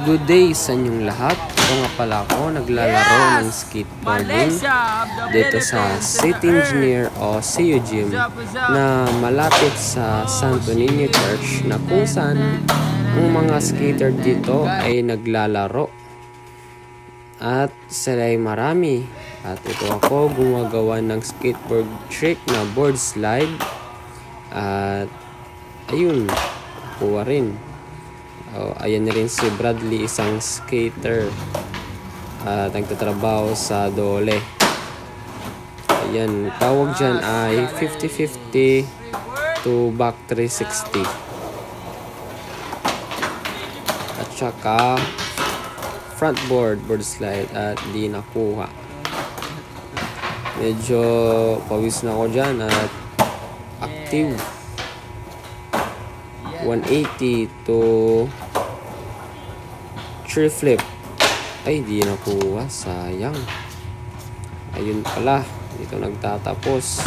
Good day sa inyong lahat. Ito nga pala ako naglalaro ng skateboarding dito sa City Engineer o CU Gym na malapit sa Santo Niño Church, na kung saan ang mga skater dito ay naglalaro at sila ay marami. At ito ako gumagawa ng skateboard trick na board slide at ayun, kuha rin. Ayan rin si Bradley, isang skater at nagtatrabaho sa Dole. Ayan, tawag dyan ay 50-50 to back 360 at saka front board slide at di nakuha. Medyo pawis na ako dyan at active. 180 to 3 flip. Ay, di nakuha. Sayang. Ayun pala. Dito nagtatapos.